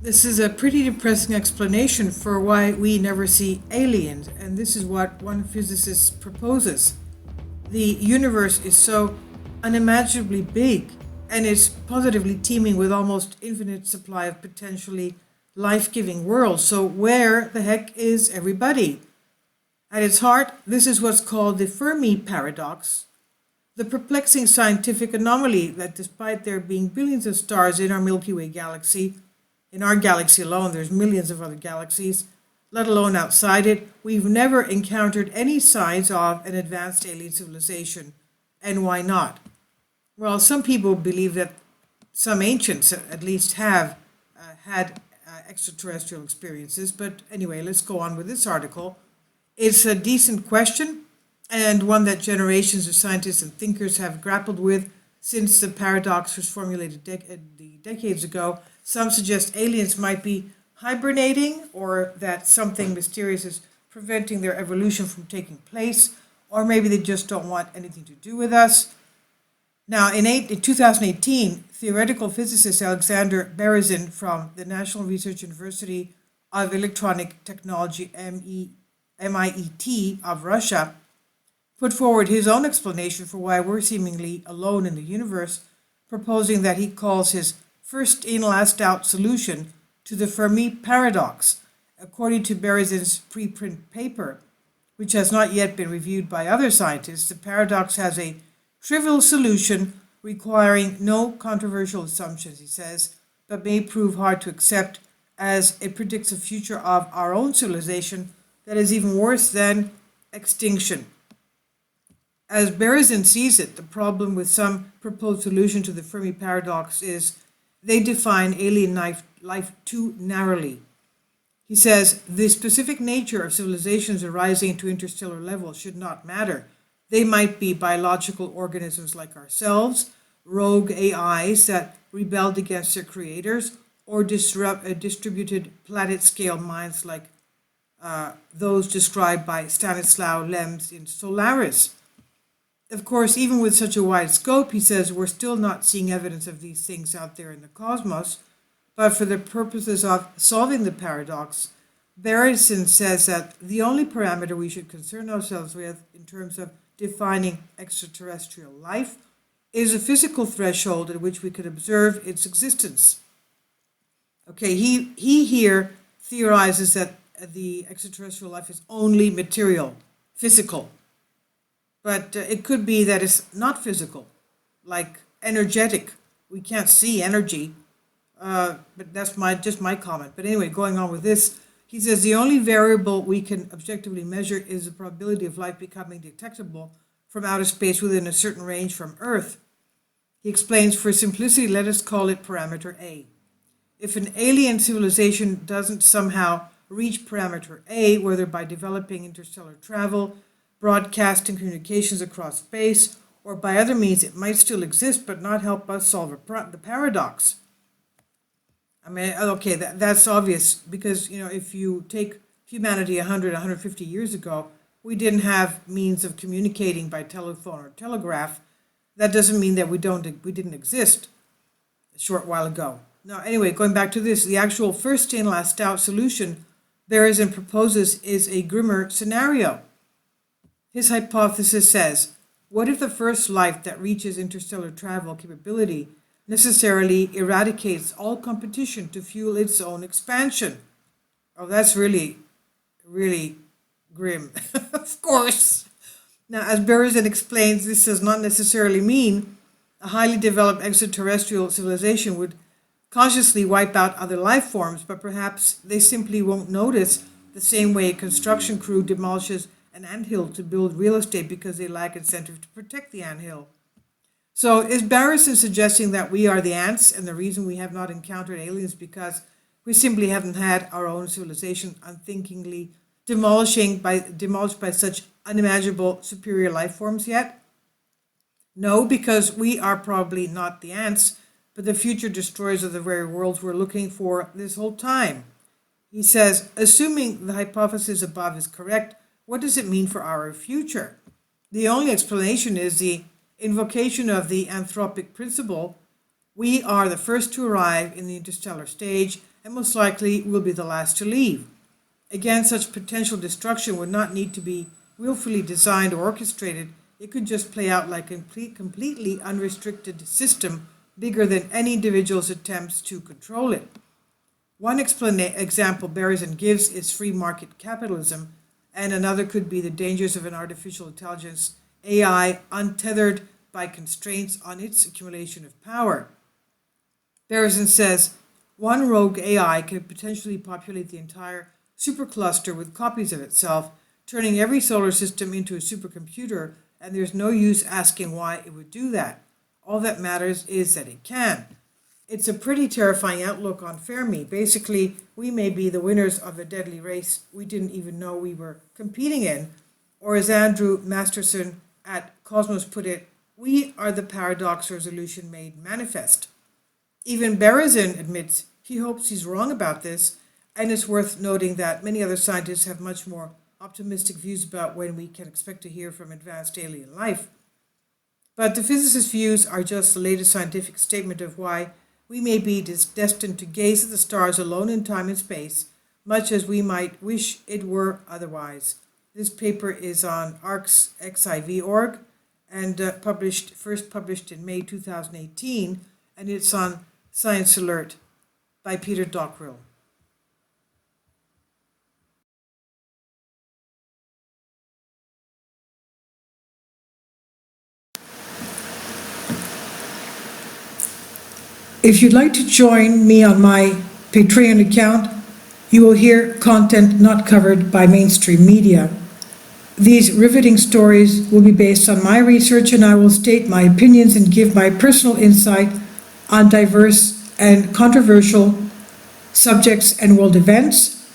This is a pretty depressing explanation for why we never see aliens, and this is what one physicist proposes. The universe is so unimaginably big, and it's positively teeming with almost infinite supply of potentially life-giving worlds. So where the heck is everybody? At its heart, this is what's called the Fermi paradox, the perplexing scientific anomaly that despite there being billions of stars in our Milky Way galaxy, in our galaxy alone, there's millions of other galaxies, let alone outside it, we've never encountered any signs of an advanced alien civilization. And why not? Well, some people believe that some ancients at least have had extraterrestrial experiences, but anyway, let's go on with this article. It's a decent question, and one that generations of scientists and thinkers have grappled with since the paradox was formulated decades ago. Some suggest aliens might be hibernating, or that something mysterious is preventing their evolution from taking place, or maybe they just don't want anything to do with us. Now, in 2018, theoretical physicist Alexander Berezin from the National Research University of Electronic Technology, MIET, of Russia, put forward his own explanation for why we're seemingly alone in the universe, proposing that he calls his first in, last out solution to the Fermi paradox. According to Berezin's preprint paper, which has not yet been reviewed by other scientists, the paradox has a trivial solution requiring no controversial assumptions, he says, but may prove hard to accept as it predicts a future of our own civilization that is even worse than extinction. As Berezin sees it, the problem with some proposed solution to the Fermi paradox is they define alien life too narrowly. He says the specific nature of civilizations arising to interstellar level should not matter. They might be biological organisms like ourselves, rogue AIs that rebelled against their creators, or distributed planet-scale minds like those described by Stanislaw Lems in Solaris. Of course, even with such a wide scope, he says, we're still not seeing evidence of these things out there in the cosmos. But for the purposes of solving the paradox, Berezin says that the only parameter we should concern ourselves with in terms of defining extraterrestrial life is a physical threshold at which we could observe its existence. Okay, he here theorizes that the extraterrestrial life is only material, physical. But it could be that it's not physical, like energetic. We can't see energy, but that's just my comment. But anyway, going on with this, he says the only variable we can objectively measure is the probability of life becoming detectable from outer space within a certain range from Earth. He explains, for simplicity, let us call it parameter A. If an alien civilization doesn't somehow reach parameter A, whether by developing interstellar travel, broadcasting communications across space, or by other means, it might still exist but not help us solve the paradox. I mean, okay, that's obvious because, if you take humanity 100, 150 years ago, we didn't have means of communicating by telephone or telegraph. That doesn't mean that we didn't exist a short while ago. Now, anyway, going back to this, the actual first in, last out solution Berezin proposes is a grimmer scenario. His hypothesis says, what if the first life that reaches interstellar travel capability necessarily eradicates all competition to fuel its own expansion? Oh, that's really, really grim. Of course. Now, as Berezin explains, this does not necessarily mean a highly developed extraterrestrial civilization would consciously wipe out other life forms, but perhaps they simply won't notice the same way a construction crew demolishes an anthill to build real estate because they lack incentive to protect the anthill. So is Berezin suggesting that we are the ants and the reason we have not encountered aliens because we simply haven't had our own civilization unthinkingly demolished by such unimaginable superior life forms yet? No, because we are probably not the ants, but the future destroyers of the very worlds we're looking for this whole time. He says, assuming the hypothesis above is correct, what does it mean for our future? The only explanation is the invocation of the anthropic principle. We are the first to arrive in the interstellar stage, and most likely will be the last to leave. Again, such potential destruction would not need to be willfully designed or orchestrated. It could just play out like a completely unrestricted system, bigger than any individual's attempts to control it. One example Berezin gives is free market capitalism, and another could be the dangers of an artificial intelligence, AI, untethered by constraints on its accumulation of power. Berezin says, one rogue AI could potentially populate the entire supercluster with copies of itself, turning every solar system into a supercomputer, and there's no use asking why it would do that. All that matters is that it can. It's a pretty terrifying outlook on Fermi. Basically, we may be the winners of a deadly race we didn't even know we were competing in, or as Andrew Masterson at Cosmos put it, we are the paradox resolution made manifest. Even Berezin admits he hopes he's wrong about this, and it's worth noting that many other scientists have much more optimistic views about when we can expect to hear from advanced alien life. But the physicist's views are just the latest scientific statement of why we may be destined to gaze at the stars alone in time and space, much as we might wish it were otherwise. This paper is on arcsxiv.org and first published in May 2018, and it's on Science Alert by Peter Dockrell. If you'd like to join me on my Patreon account, you will hear content not covered by mainstream media. These riveting stories will be based on my research, and I will state my opinions and give my personal insight on diverse and controversial subjects and world events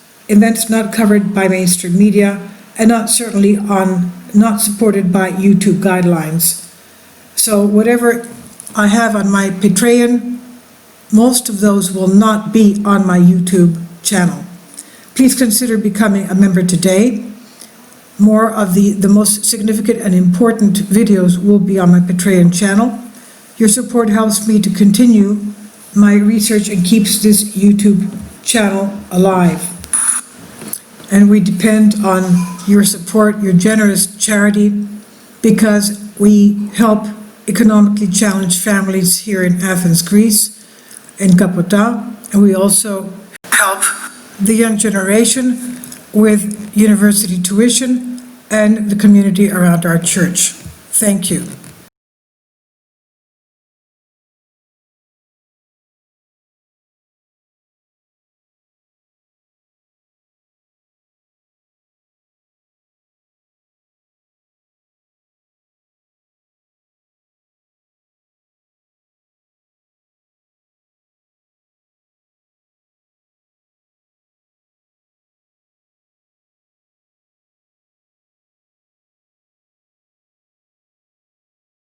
not covered by mainstream media, and not supported by YouTube guidelines. So whatever I have on my Patreon, most of those will not be on my YouTube channel. Please consider becoming a member today. More of the most significant and important videos will be on my Patreon channel. Your support helps me to continue my research and keeps this YouTube channel alive. And we depend on your support, your generous charity, because we help economically challenged families here in Athens, Greece, in Kapota, and we also help the young generation with university tuition and the community around our church. Thank you.